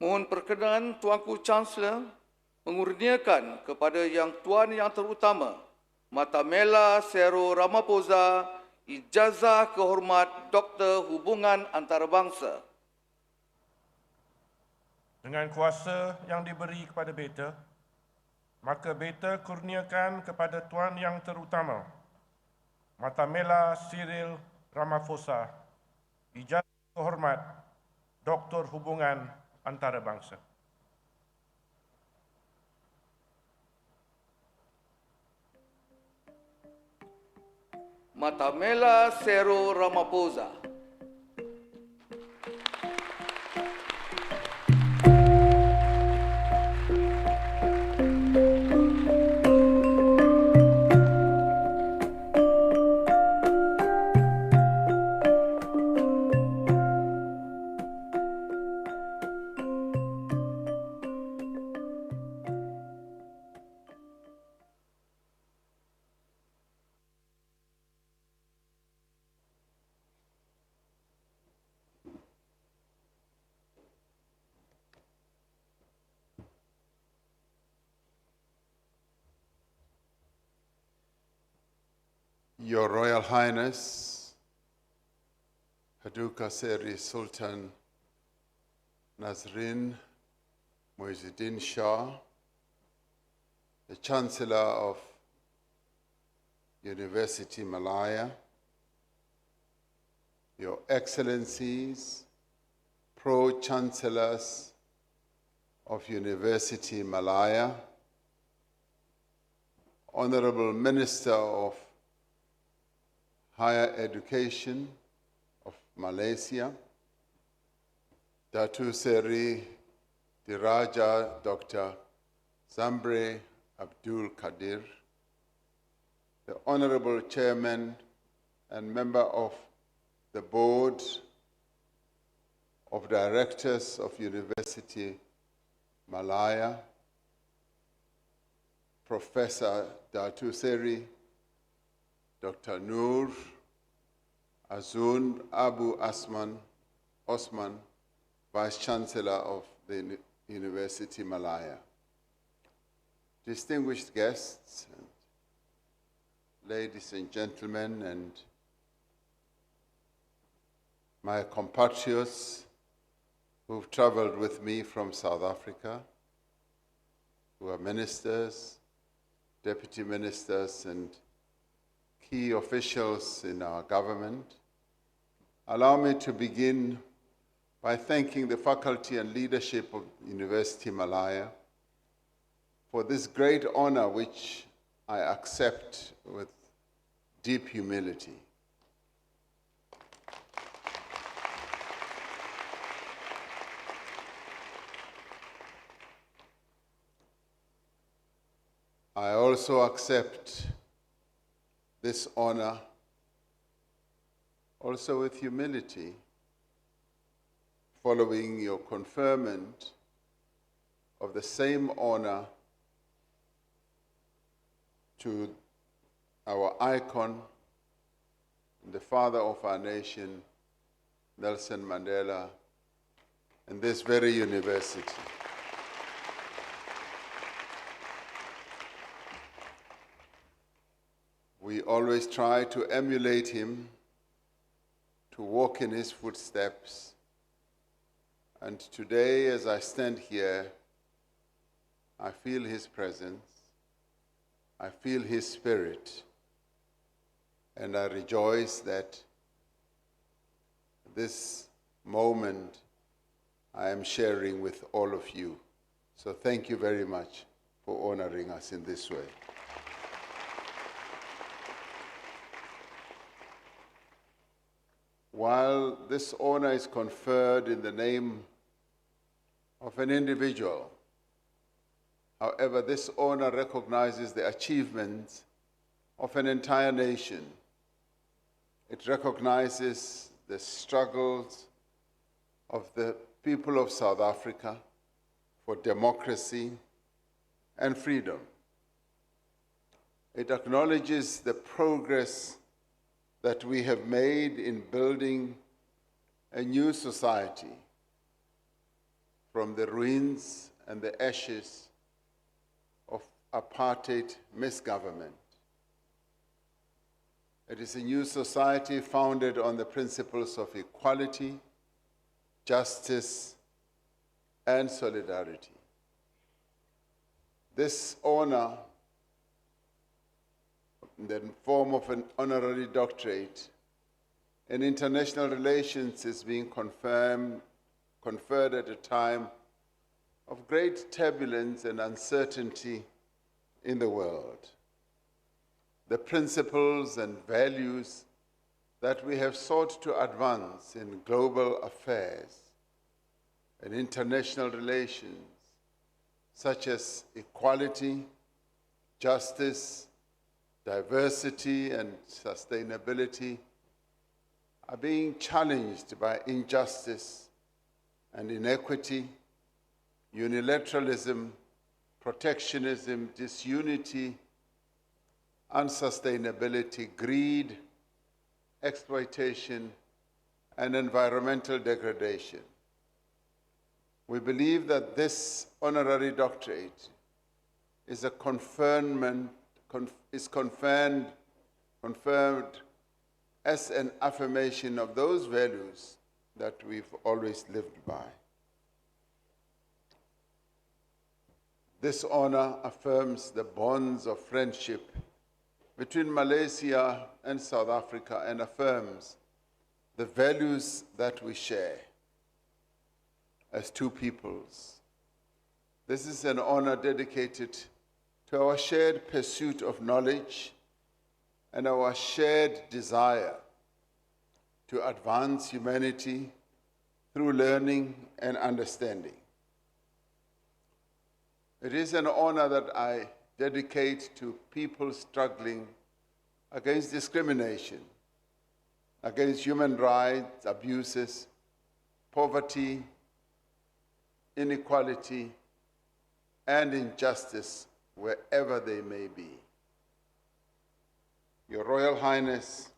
Mohon perkenan Tuanku Chancellor mengurniakan kepada Yang Tuan Yang Terutama Matamela Cyril Ramaphosa ijazah kehormat Doktor Hubungan Antarabangsa. Dengan kuasa yang diberi kepada beta, maka beta kurniakan kepada Tuan Yang Terutama Matamela Cyril Ramaphosa ijazah kehormat Doktor Hubungan Antarabangsa. Matamela Cyril Ramaphosa. Your Royal Highness, Paduka Seri Sultan Nazrin Muhyiddin Shah, the Chancellor of University Malaya, Your Excellencies, Pro-Chancellors of University Malaya, Honorable Minister of Higher Education of Malaysia, Datu Seri Diraja Dr. Zambre Abdul Kadir, the Honorable Chairman and Member of the Board of Directors of University Malaya, Professor Datu Seri Dr. Noor Azun Abu Osman, Vice-Chancellor of the University Malaya. Distinguished guests, ladies and gentlemen, and my compatriots who've traveled with me from South Africa, who are ministers, deputy ministers, and key officials in our government, allow me to begin by thanking the faculty and leadership of University Malaya for this great honor which I accept with deep humility. I also accept this honor also with humility, following your conferment of the same honor to our icon, the father of our nation, Nelson Mandela, in this very university. We always try to emulate him, to walk in his footsteps. And today, as I stand here, I feel his presence, I feel his spirit, and I rejoice that this moment I am sharing with all of you. So thank you very much for honoring us in this way. While this honor is conferred in the name of an individual, however, this honor recognizes the achievements of an entire nation. It recognizes the struggles of the people of South Africa for democracy and freedom. It acknowledges the progress that we have made in building a new society from the ruins and the ashes of apartheid misgovernment. It is a new society founded on the principles of equality, justice, and solidarity. This honor, in the form of an honorary doctorate in international relations, is being conferred at a time of great turbulence and uncertainty in the world. The principles and values that we have sought to advance in global affairs and international relations, such as equality, justice, diversity, and sustainability, are being challenged by injustice and inequity, unilateralism, protectionism, disunity, unsustainability, greed, exploitation, and environmental degradation. We believe that this honorary doctorate is confirmed as an affirmation of those values that we've always lived by. This honor affirms the bonds of friendship between Malaysia and South Africa and affirms the values that we share as two peoples. This is an honor dedicated to our shared pursuit of knowledge and our shared desire to advance humanity through learning and understanding. It is an honor that I dedicate to people struggling against discrimination, against human rights abuses, poverty, inequality, and injustice wherever they may be. Your Royal Highness,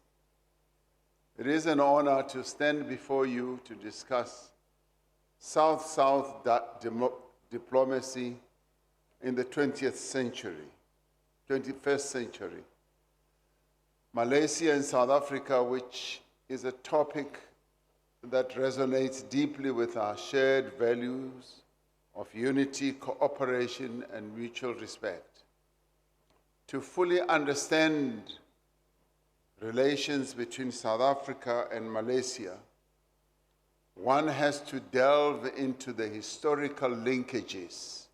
it is an honor to stand before you to discuss South-South diplomacy in the 21st century. Malaysia and South Africa, which is a topic that resonates deeply with our shared values of unity, cooperation, and mutual respect. To fully understand relations between South Africa and Malaysia, one has to delve into the historical linkages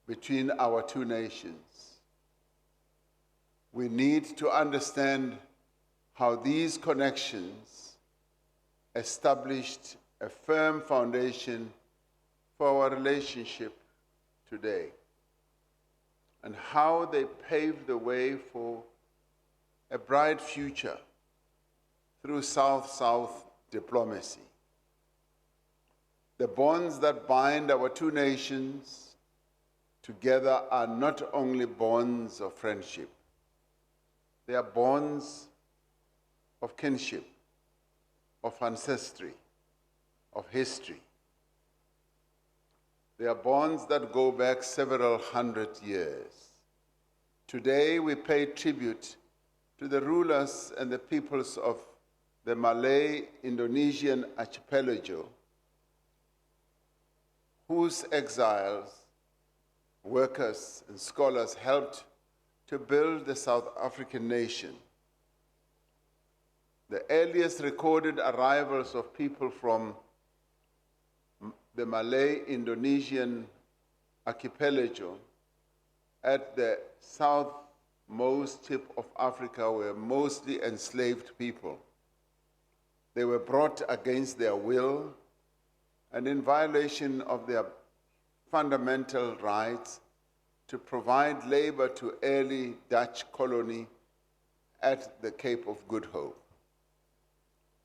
between our two nations. We need to understand how these connections established a firm foundation for our relationship today, and how they paved the way for a bright future through South-South diplomacy. The bonds that bind our two nations together are not only bonds of friendship, they are bonds of kinship, of ancestry, of history. They are bonds that go back several hundred years. Today we pay tribute to the rulers and the peoples of the Malay-Indonesian archipelago, whose exiles, workers, and scholars helped to build the South African nation. The earliest recorded arrivals of people from the Malay-Indonesian archipelago at the southmost tip of Africa were mostly enslaved people. They were brought against their will and in violation of their fundamental rights to provide labor to early Dutch colony at the Cape of Good Hope.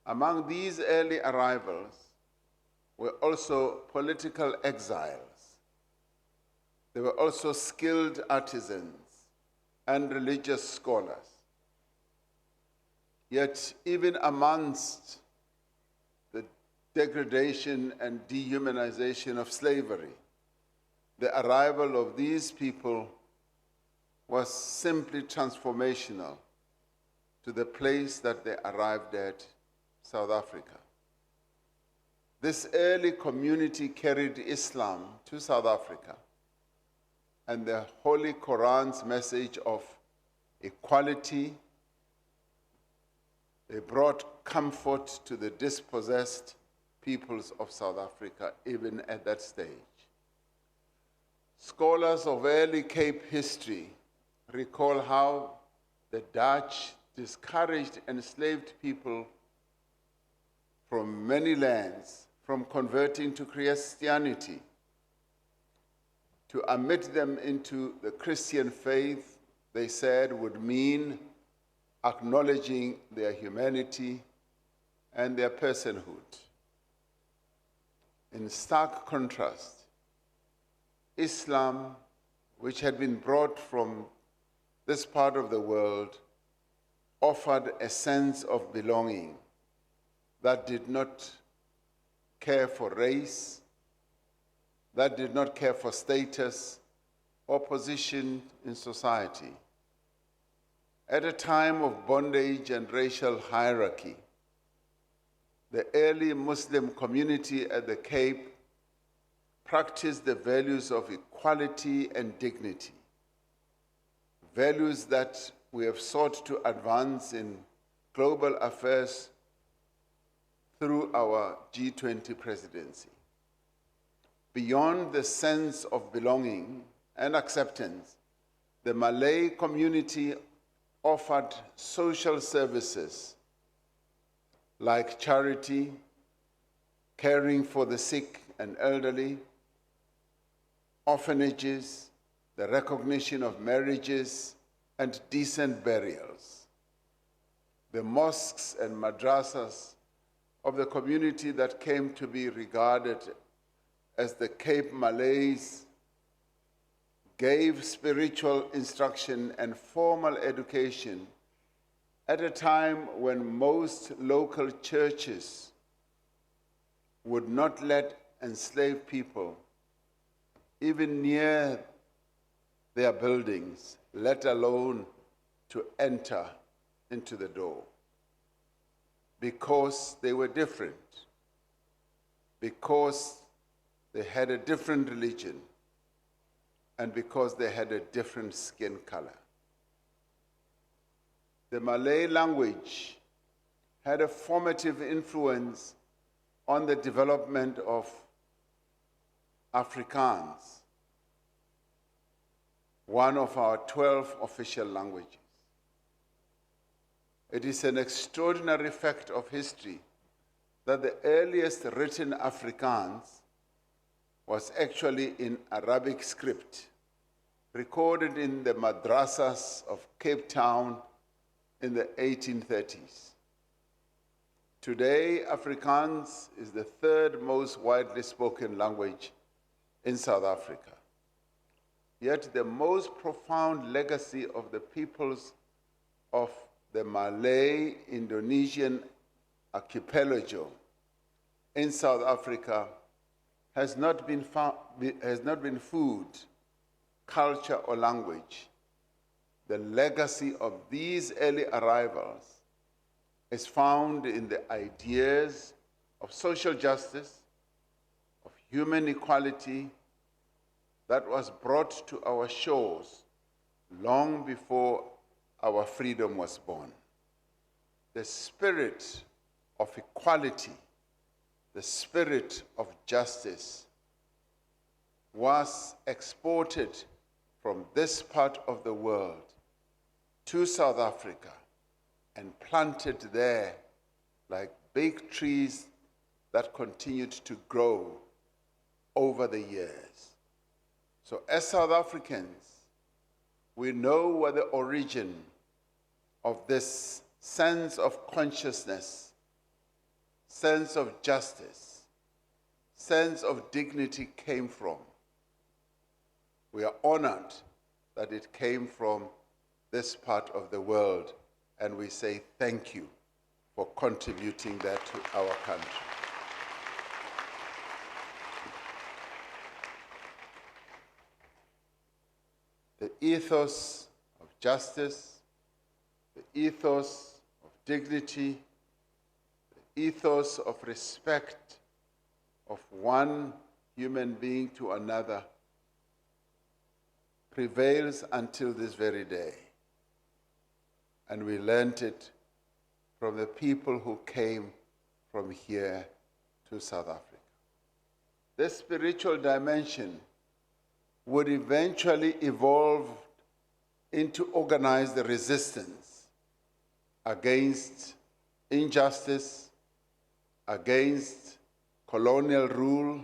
Among these early arrivals were also political exiles. There were also skilled artisans and religious scholars. Yet even amongst the degradation and dehumanization of slavery. The arrival of these people was simply transformational to the place that they arrived at, South Africa. This early community carried Islam to South Africa and the Holy Quran's message of equality. They brought comfort to the dispossessed peoples of South Africa, even at that stage. Scholars of early Cape history recall how the Dutch discouraged enslaved people from many lands from converting to Christianity. To admit them into the Christian faith, they said, would mean acknowledging their humanity and their personhood. In stark contrast, Islam, which had been brought from this part of the world, offered a sense of belonging that did not care for race, that did not care for status or position in society. At a time of bondage and racial hierarchy, the early Muslim community at the Cape practiced the values of equality and dignity, values that we have sought to advance in global affairs through our G20 presidency. Beyond the sense of belonging and acceptance, the Malay community offered social services like charity, caring for the sick and elderly, orphanages, the recognition of marriages, and decent burials. The mosques and madrasas of the community that came to be regarded as the Cape Malays gave spiritual instruction and formal education at a time when most local churches would not let enslaved people even near their buildings, let alone to enter into the door, because they were different, because they had a different religion, and because they had a different skin color. The Malay language had a formative influence on the development of Afrikaans, one of our 12 official languages. It is an extraordinary fact of history that the earliest written Afrikaans was actually in Arabic script, recorded in the madrasas of Cape Town in the 1830s. Today, Afrikaans is the third most widely spoken language in South Africa. Yet the most profound legacy of the peoples of the Malay-Indonesian archipelago in South Africa has not been food, culture, or language. The legacy of these early arrivals is found in the ideas of social justice, of human equality that was brought to our shores long before our freedom was born. The spirit of equality, the spirit of justice was exported from this part of the world to South Africa and planted there like big trees that continued to grow over the years. So as South Africans, we know what the origin of this sense of consciousness, sense of justice, sense of dignity came from. We are honored that it came from this part of the world, and we say thank you for contributing that to our country. the ethos of justice, the ethos of dignity, the ethos of respect of one human being to another prevails until this very day. And we learned it from the people who came from here to South Africa. This spiritual dimension would eventually evolve into organized resistance against injustice, against colonial rule,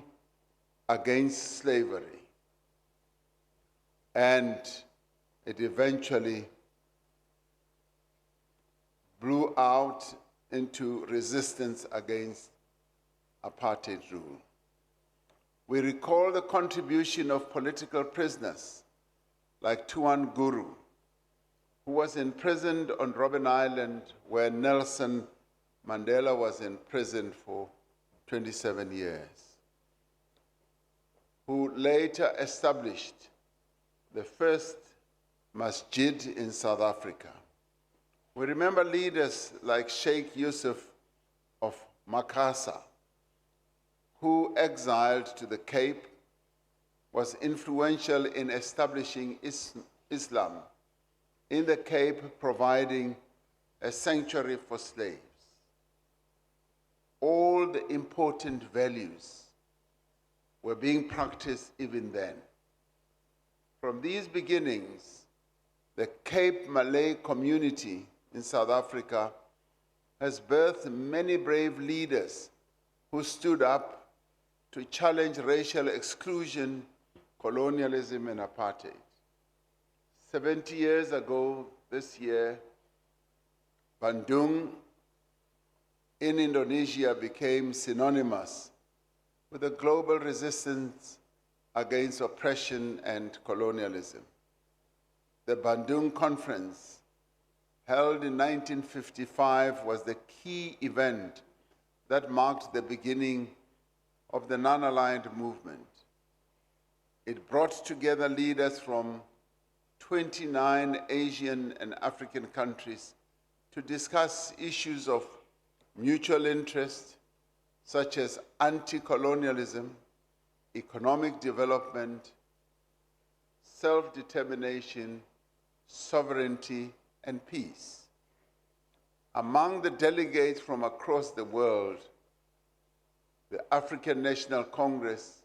against slavery. And it eventually blew out into resistance against apartheid rule. We recall the contribution of political prisoners like Tuan Guru, who was imprisoned on Robben Island where Nelson Mandela was in prison for 27 years, who later established the first masjid in South Africa. We remember leaders like Sheikh Yusuf of Makassar, who, exiled to the Cape, was influential in establishing Islam in the Cape, providing a sanctuary for slaves. All the important values were being practiced even then. From these beginnings, the Cape Malay community in South Africa has birthed many brave leaders who stood up to challenge racial exclusion, colonialism, and apartheid. 70 years ago this year, Bandung in Indonesia became synonymous with the global resistance against oppression and colonialism. The Bandung Conference, held in 1955, was the key event that marked the beginning of the non-aligned movement. It brought together leaders from 29 Asian and African countries to discuss issues of mutual interest, such as anti-colonialism, economic development, self-determination, sovereignty, and peace. Among the delegates from across the world, the African National Congress,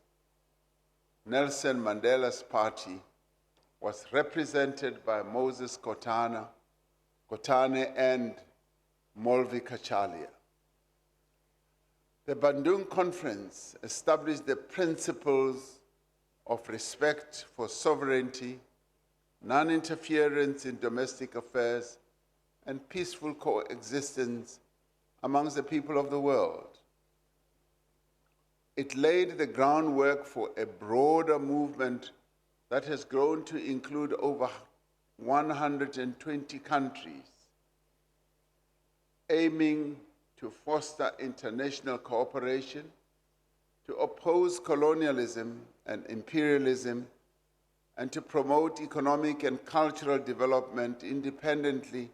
Nelson Mandela's party, was represented by Moses Kotane and Molvi Kachalia. The Bandung Conference established the principles of respect for sovereignty, non-interference in domestic affairs, and peaceful coexistence amongst the people of the world. It laid the groundwork for a broader movement that has grown to include over 120 countries, aiming to foster international cooperation, to oppose colonialism and imperialism, and to promote economic and cultural development independently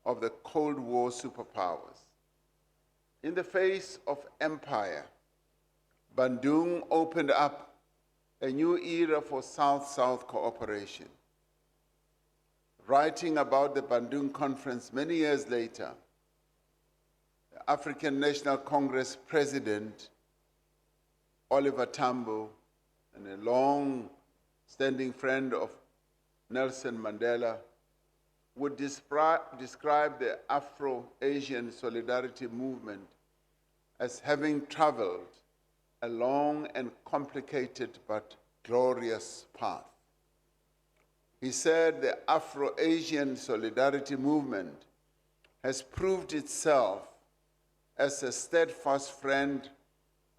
of the Cold War superpowers. In the face of empire, Bandung opened up a new era for South-South cooperation. Writing about the Bandung Conference many years later, the African National Congress President, Oliver Tambo, and a long-standing friend of Nelson Mandela, would describe the Afro-Asian Solidarity Movement as having traveled a long and complicated but glorious path. He said the Afro-Asian Solidarity Movement has proved itself as a steadfast friend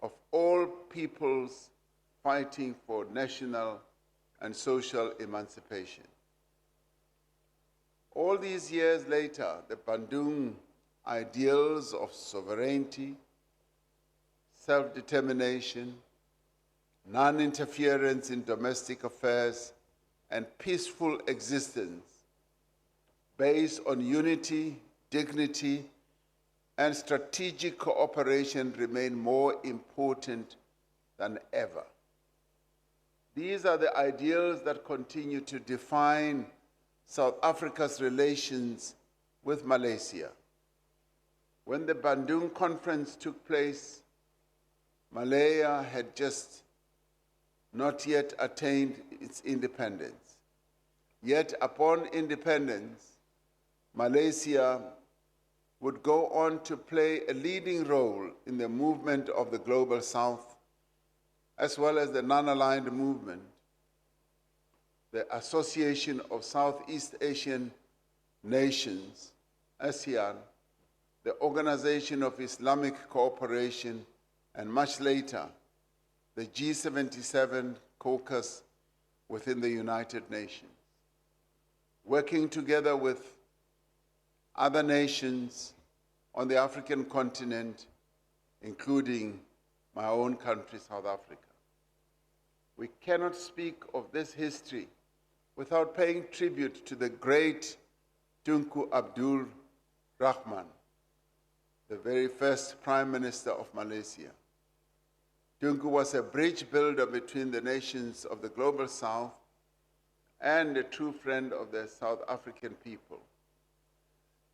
of all peoples fighting for national and social emancipation. All these years later, the Bandung ideals of sovereignty, self-determination, non-interference in domestic affairs, and peaceful existence based on unity, dignity, and strategic cooperation remain more important than ever. These are the ideals that continue to define South Africa's relations with Malaysia. When the Bandung conference took place, Malaya had just not yet attained its independence. Yet upon independence, Malaysia would go on to play a leading role in the movement of the Global South, as well as the non-aligned movement, the Association of Southeast Asian Nations, ASEAN, the Organization of Islamic Cooperation, and much later, the G77 caucus within the United Nations. Working together with other nations on the African continent, including my own country, South Africa. We cannot speak of this history without paying tribute to the great Tunku Abdul Rahman, the very first Prime Minister of Malaysia. Tunku was a bridge builder between the nations of the Global South and a true friend of the South African people.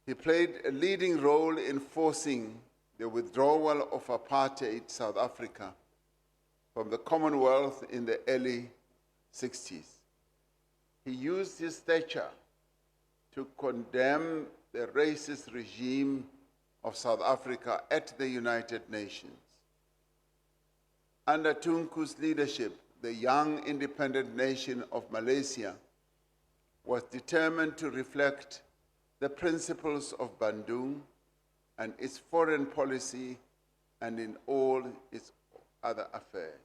He played a leading role in forcing the withdrawal of apartheid South Africa from the Commonwealth in the early 60s. He used his stature to condemn the racist regime of South Africa at the United Nations. Under Tunku's leadership, the young independent nation of Malaysia was determined to reflect the principles of Bandung and its foreign policy and in all its other affairs.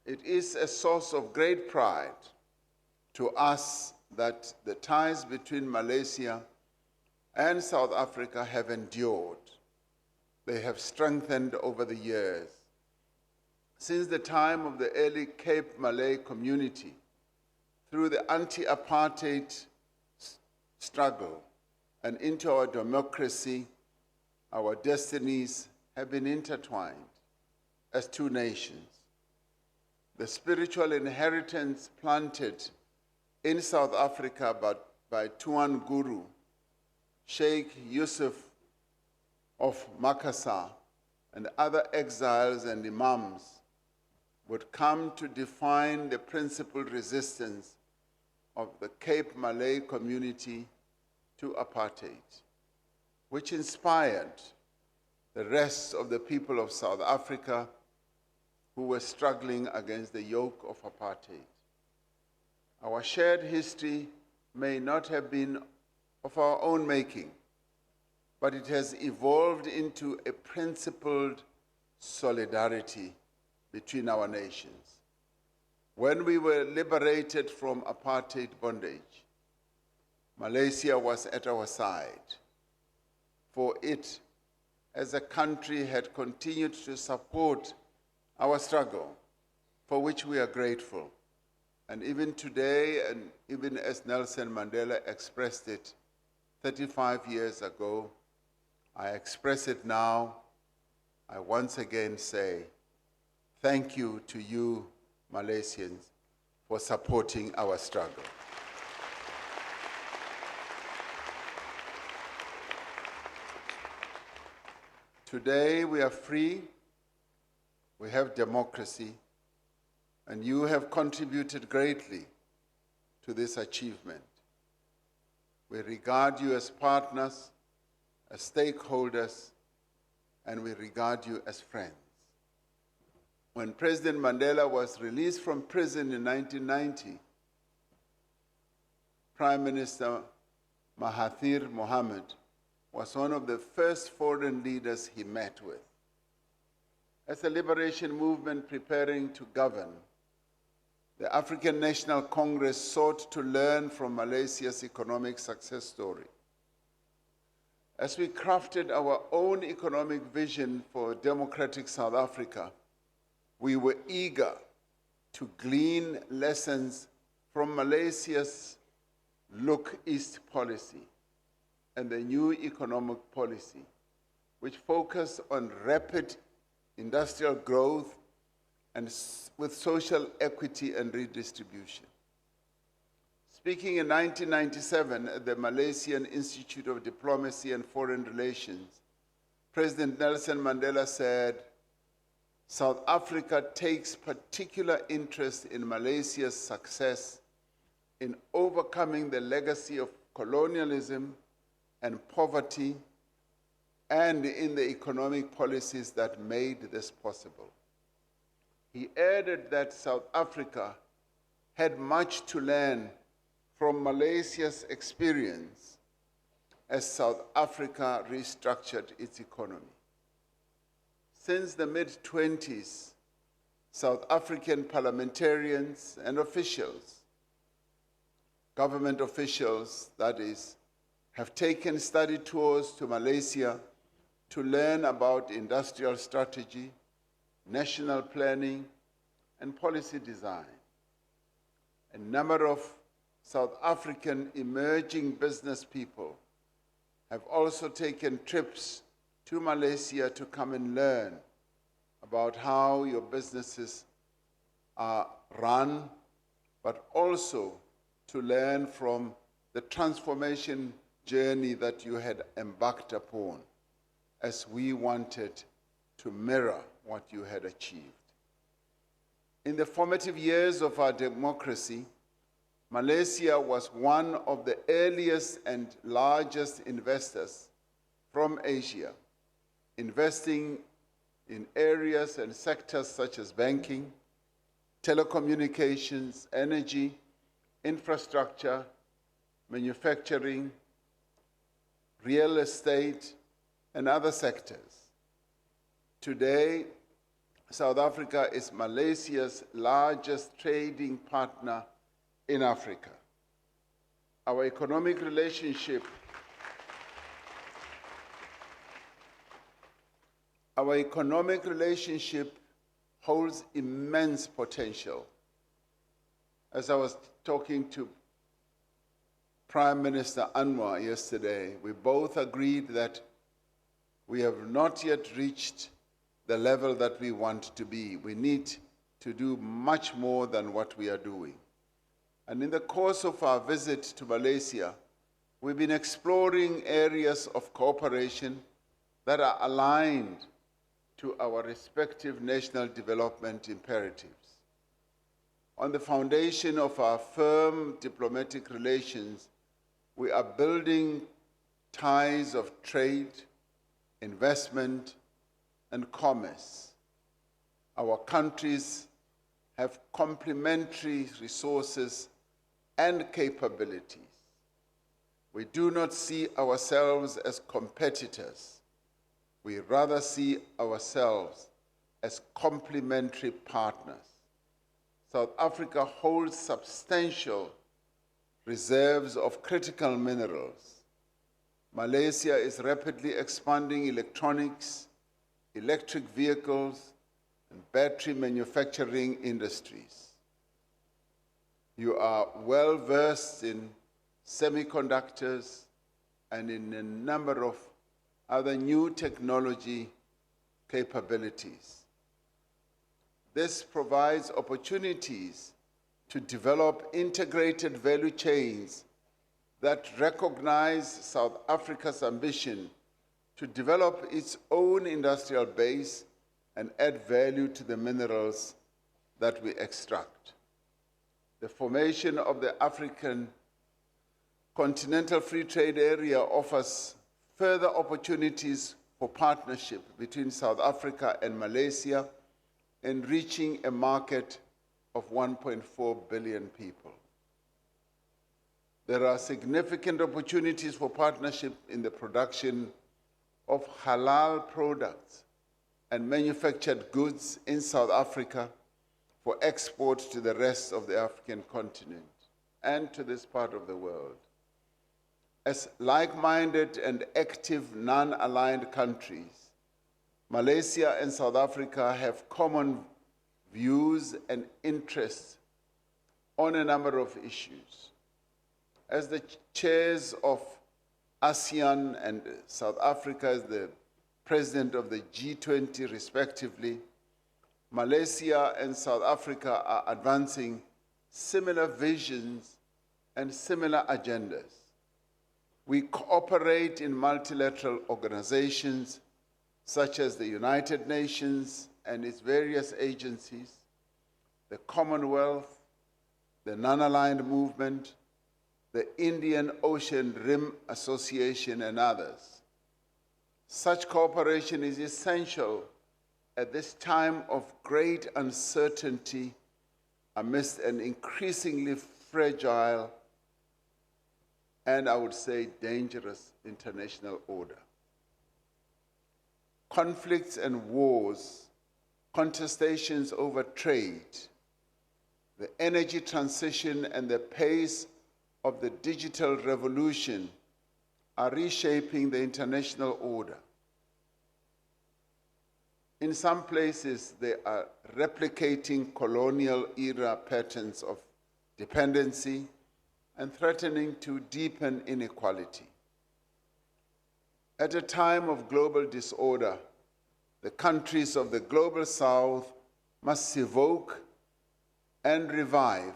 It is a source of great pride to us that the ties between Malaysia and South Africa have endured. They have strengthened over the years. Since the time of the early Cape Malay community, through the anti-apartheid struggle and into our democracy, our destinies have been intertwined as two nations. The spiritual inheritance planted in South Africa by Tuan Guru, Sheikh Yusuf of Makassar, and other exiles and imams would come to define the principal resistance of the Cape Malay community to apartheid, which inspired the rest of the people of South Africa who were struggling against the yoke of apartheid. Our shared history may not have been of our own making, but it has evolved into a principled solidarity between our nations. When we were liberated from apartheid bondage, Malaysia was at our side, for it, as a country, had continued to support our struggle, for which we are grateful. And even today, and even as Nelson Mandela expressed it 35 years ago, I express it now. I once again say, thank you to you, Malaysians, for supporting our struggle. Today we are free, we have democracy, and you have contributed greatly to this achievement. We regard you as partners, as stakeholders, and we regard you as friends. When President Mandela was released from prison in 1990, Prime Minister Mahathir Mohamad was one of the first foreign leaders he met with. As the liberation movement preparing to govern, the African National Congress sought to learn from Malaysia's economic success story. As we crafted our own economic vision for democratic South Africa, we were eager to glean lessons from Malaysia's Look East policy and the new economic policy, which focus on rapid industrial growth and with social equity and redistribution. Speaking in 1997 at the Malaysian Institute of Diplomacy and Foreign Relations, President Nelson Mandela said, "South Africa takes particular interest in Malaysia's success in overcoming the legacy of colonialism and poverty and in the economic policies that made this possible." He added that South Africa had much to learn from Malaysia's experience as South Africa restructured its economy. Since the mid-20s, South African parliamentarians and officials, government officials, that is, have taken study tours to Malaysia to learn about industrial strategy, national planning, and policy design. A number of South African emerging business people have also taken trips to Malaysia to come and learn about how your businesses are run, but also to learn from the transformation journey that you had embarked upon, as we wanted to mirror what you had achieved. In the formative years of our democracy, Malaysia was one of the earliest and largest investors from Asia, investing in areas and sectors such as banking, telecommunications, energy, infrastructure, manufacturing, real estate, and other sectors. Today, South Africa is Malaysia's largest trading partner in Africa. Our economic relationship holds immense potential. As I was talking to Prime Minister Anwar yesterday, we both agreed that we have not yet reached the level that we want to be. We need to do much more than what we are doing. And in the course of our visit to Malaysia, we've been exploring areas of cooperation that are aligned to our respective national development imperatives. On the foundation of our firm diplomatic relations, we are building ties of trade, investment, and commerce. Our countries have complementary resources and capabilities. We do not see ourselves as competitors. We rather see ourselves as complementary partners. South Africa holds substantial reserves of critical minerals. Malaysia is rapidly expanding electronics, electric vehicles, and battery manufacturing industries. You are well versed in semiconductors and in a number of other new technology capabilities. This provides opportunities to develop integrated value chains that recognize South Africa's ambition to develop its own industrial base and add value to the minerals that we extract. The formation of the African Continental Free Trade Area offers further opportunities for partnership between South Africa and Malaysia in reaching a market of 1.4 billion people. There are significant opportunities for partnership in the production of halal products and manufactured goods in South Africa for export to the rest of the African continent and to this part of the world. As like-minded and active non-aligned countries, Malaysia and South Africa have common views and interests on a number of issues. As the chairs of ASEAN and South Africa as the president of the G20 respectively, Malaysia and South Africa are advancing similar visions and similar agendas. We cooperate in multilateral organizations such as the United Nations and its various agencies, the Commonwealth, the Non-Aligned Movement, the Indian Ocean Rim Association, and others. Such cooperation is essential at this time of great uncertainty amidst an increasingly fragile and, I would say, dangerous international order. Conflicts and wars, contestations over trade, the energy transition, and the pace of the digital revolution are reshaping the international order. In some places, they are replicating colonial-era patterns of dependency and threatening to deepen inequality. At a time of global disorder, the countries of the Global South must evoke and revive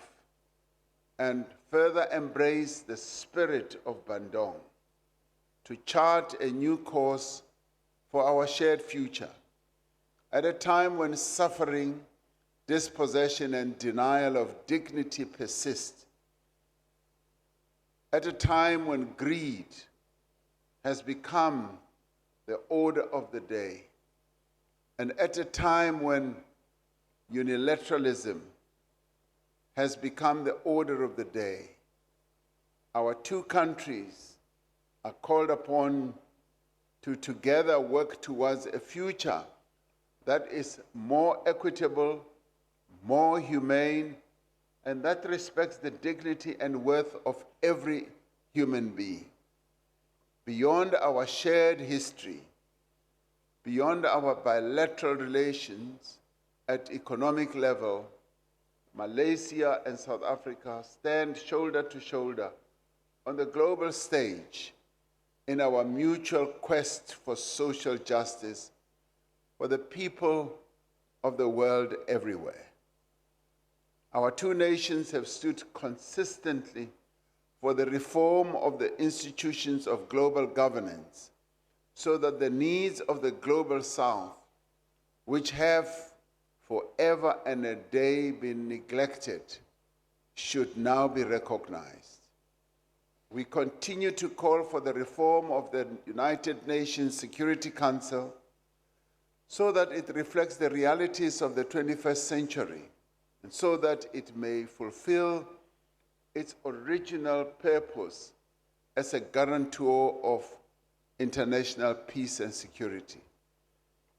and further embrace the spirit of Bandung to chart a new course for our shared future. At a time when suffering, dispossession, and denial of dignity persist, at a time when greed has become the order of the day, and at a time when unilateralism has become the order of the day, our two countries are called upon to together work towards a future that is more equitable, more humane, and that respects the dignity and worth of every human being. Beyond our shared history, beyond our bilateral relations at economic level, Malaysia and South Africa stand shoulder to shoulder on the global stage in our mutual quest for social justice for the people of the world everywhere. Our two nations have stood consistently for the reform of the institutions of global governance so that the needs of the Global South, which have forever and a day been neglected, should now be recognized. We continue to call for the reform of the United Nations Security Council so that it reflects the realities of the 21st century and so that it may fulfill its original purpose as a guarantor of international peace and security.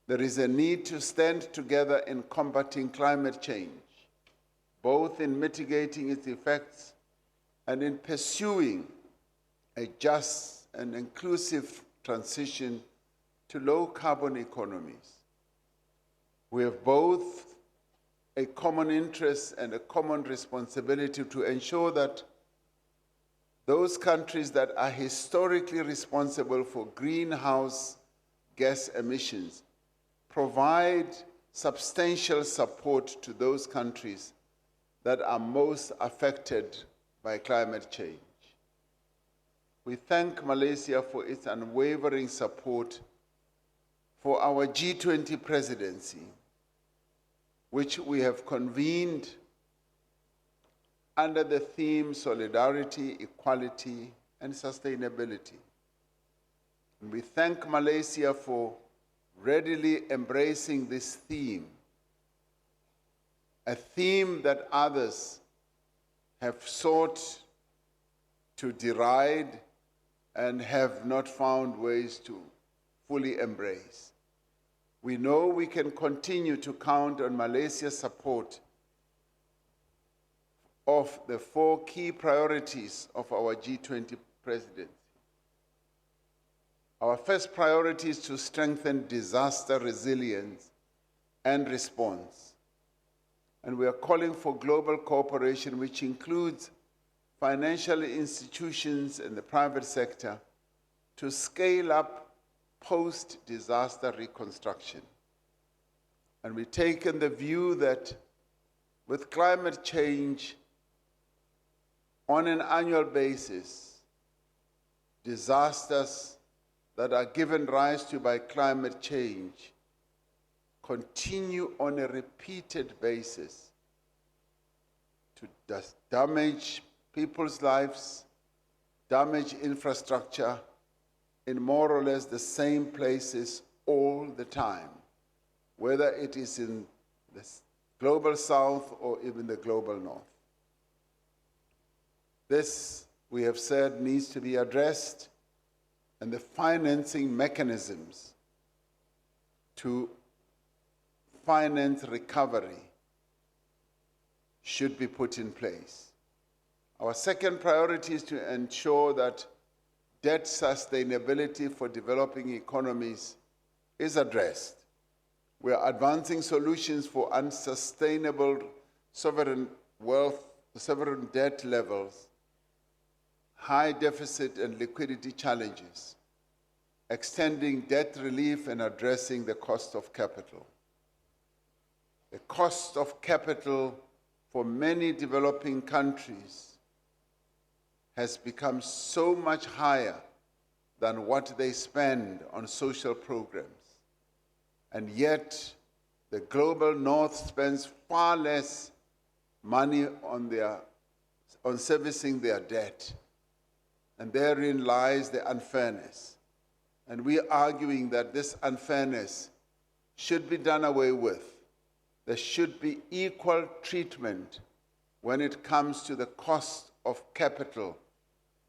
There is a need to stand together in combating climate change, both in mitigating its effects and in pursuing a just and inclusive transition to low-carbon economies. We have both a common interest and a common responsibility to ensure that those countries that are historically responsible for greenhouse gas emissions provide substantial support to those countries that are most affected by climate change. We thank Malaysia for its unwavering support for our G20 presidency, which we have convened under the theme Solidarity, Equality, and Sustainability. And we thank Malaysia for readily embracing this theme, a theme that others have sought to deride and have not found ways to fully embrace. We know we can continue to count on Malaysia's support of the 4 key priorities of our G20 presidency. Our first priority is to strengthen disaster resilience and response. And we are calling for global cooperation, which includes financial institutions and the private sector, to scale up post-disaster reconstruction. And we've taken the view that with climate change, on an annual basis, disasters that are given rise to by climate change continue on a repeated basis to damage people's lives, damage infrastructure in more or less the same places all the time, whether it is in the global south or even the global north. This, we have said, needs to be addressed, and the financing mechanisms to finance recovery should be put in place. Our second priority is to ensure that debt sustainability for developing economies is addressed. We are advancing solutions for unsustainable sovereign wealth, sovereign debt levels, high deficit and liquidity challenges, extending debt relief and addressing the cost of capital. The cost of capital for many developing countries has become so much higher than what they spend on social programs. And yet, the global north spends far less money on servicing their debt. And therein lies the unfairness. And we are arguing that this unfairness should be done away with. There should be equal treatment when it comes to the cost of capital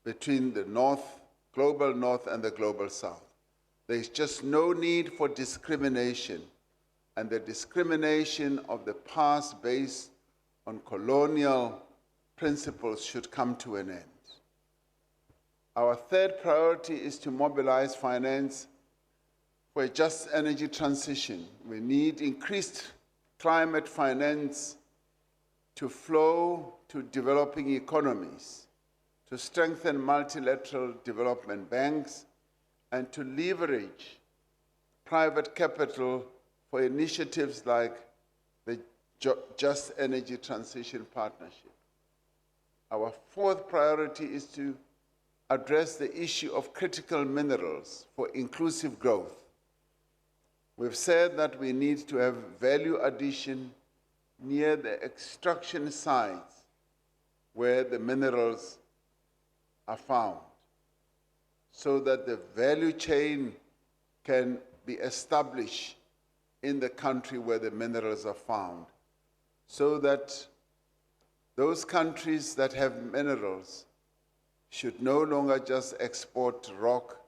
between the north, global north, and the global south. There is just no need for discrimination, and the discrimination of the past based on colonial principles should come to an end. Our third priority is to mobilize finance for a just energy transition. We need increased climate finance to flow to developing economies, to strengthen multilateral development banks, and to leverage private capital for initiatives like the Just Energy Transition Partnership. Our fourth priority is to address the issue of critical minerals for inclusive growth. We've said that we need to have value addition near the extraction sites where the minerals are found, so that the value chain can be established in the country where the minerals are found, so that those countries that have minerals should no longer just export rock,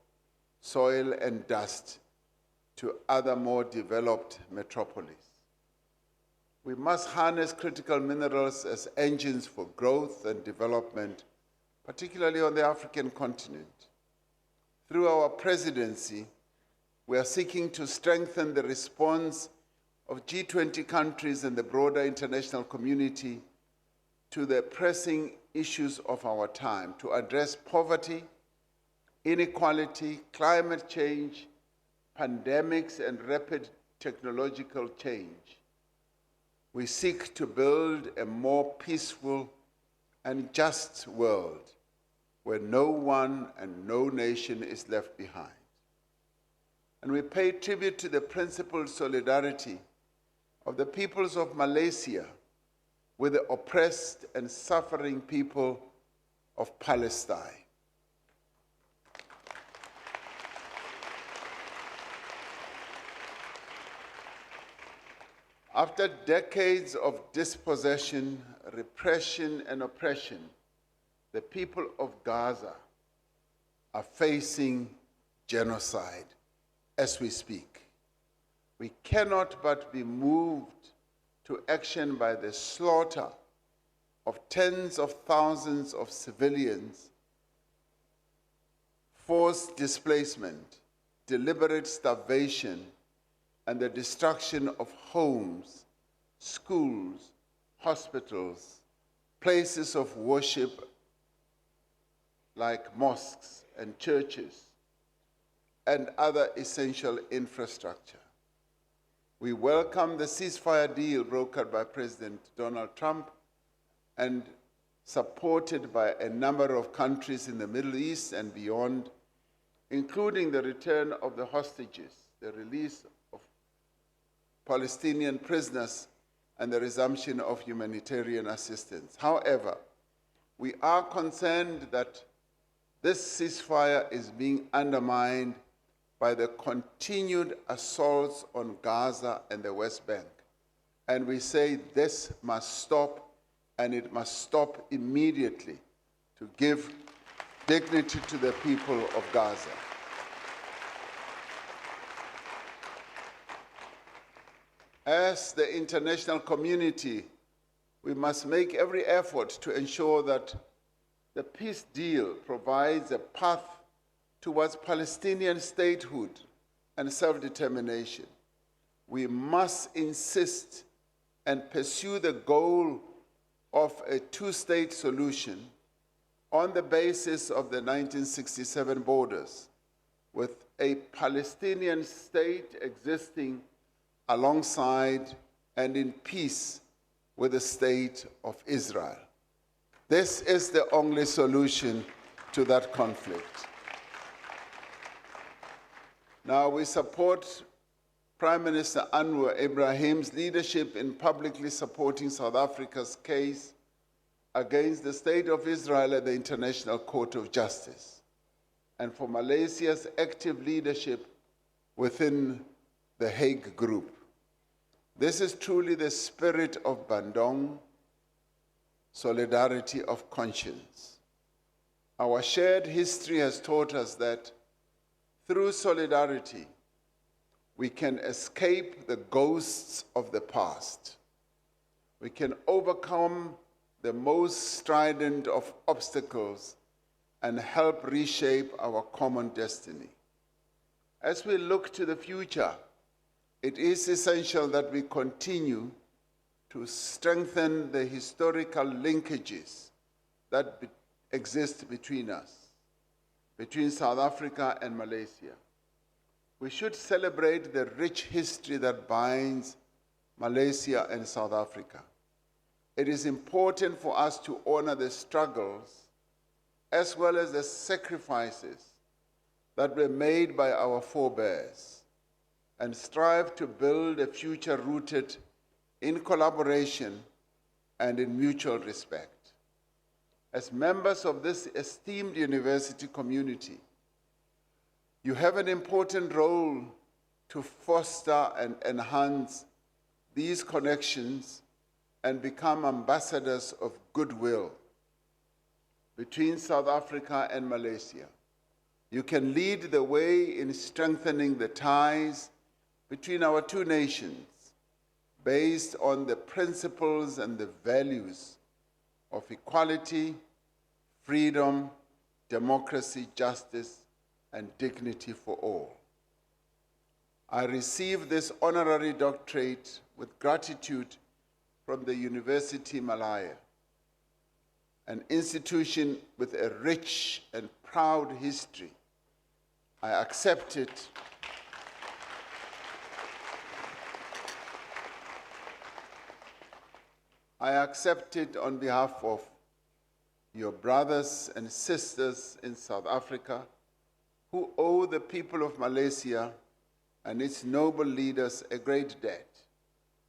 soil, and dust to other more developed metropolises. We must harness critical minerals as engines for growth and development, particularly on the African continent. Through our presidency, we are seeking to strengthen the response of G20 countries and the broader international community to the pressing issues of our time, to address poverty, inequality, climate change, pandemics, and rapid technological change. We seek to build a more peaceful and just world where no one and no nation is left behind. And we pay tribute to the principled solidarity of the peoples of Malaysia with the oppressed and suffering people of Palestine. After decades of dispossession, repression, and oppression, the people of Gaza are facing genocide as we speak. We cannot but be moved to action by the slaughter of tens of thousands of civilians, forced displacement, deliberate starvation, and the destruction of homes, schools, hospitals, places of worship like mosques and churches, and other essential infrastructure. We welcome the ceasefire deal brokered by President Donald Trump and supported by a number of countries in the Middle East and beyond, including the return of the hostages, the release of Palestinian prisoners, and the resumption of humanitarian assistance. However, we are concerned that this ceasefire is being undermined by the continued assaults on Gaza and the West Bank. And we say this must stop, and it must stop immediately to give dignity to the people of Gaza. As the international community, we must make every effort to ensure that the peace deal provides a path towards Palestinian statehood and self-determination. We must insist and pursue the goal of a two-state solution on the basis of the 1967 borders, with a Palestinian state existing alongside and in peace with the state of Israel. This is the only solution to that conflict. Now, we support Prime Minister Anwar Ibrahim's leadership in publicly supporting South Africa's case against the State of Israel at the International Court of Justice, and for Malaysia's active leadership within the Hague Group. This is truly the spirit of Bandung, solidarity of conscience. Our shared history has taught us that through solidarity, we can escape the ghosts of the past. We can overcome the most strident of obstacles and help reshape our common destiny. As we look to the future, it is essential that we continue to strengthen the historical linkages that exist between us, between South Africa and Malaysia. We should celebrate the rich history that binds Malaysia and South Africa. It is important for us to honor the struggles as well as the sacrifices that were made by our forebears and strive to build a future rooted in collaboration and in mutual respect. As members of this esteemed university community, you have an important role to foster and enhance these connections and become ambassadors of goodwill between South Africa and Malaysia. You can lead the way in strengthening the ties between our two nations based on the principles and the values of equality, freedom, democracy, justice, and dignity for all. I received this honorary doctorate with gratitude from the University Malaya, an institution with a rich and proud history. I accept it on behalf of your brothers and sisters in South Africa who owe the people of Malaysia and its noble leaders a great debt.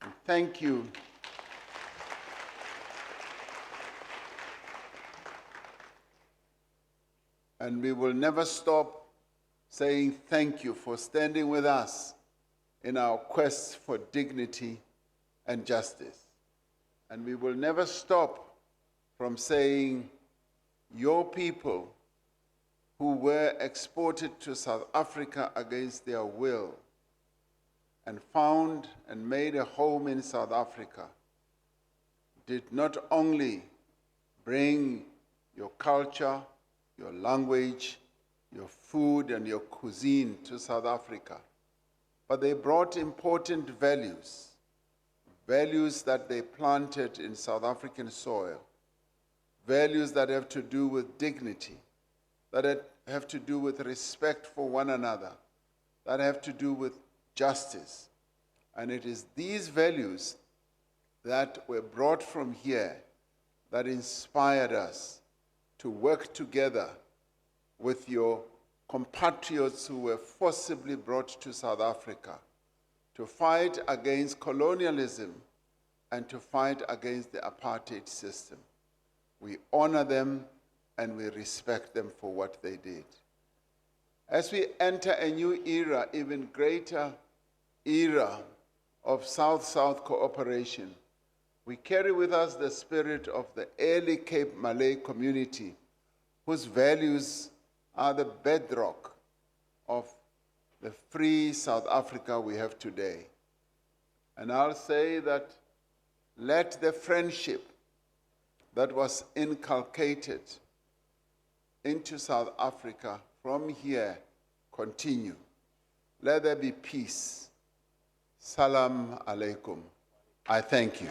And thank you. And we will never stop saying thank you for standing with us in our quest for dignity and justice. And we will never stop from saying your people who were exported to South Africa against their will and found and made a home in South Africa did not only bring your culture, your language, your food, and your cuisine to South Africa, but they brought important values, values that they planted in South African soil, values that have to do with dignity, that have to do with respect for one another, that have to do with justice. And it is these values that were brought from here that inspired us to work together with your compatriots who were forcibly brought to South Africa to fight against colonialism and to fight against the apartheid system. We honor them and we respect them for what they did. As we enter a new era, even greater era of South-South cooperation, we carry with us the spirit of the early Cape Malay community, whose values are the bedrock of the free South Africa we have today. And I'll say that let the friendship that was inculcated into South Africa from here continue. Let there be peace. Salam alaikum. I thank you.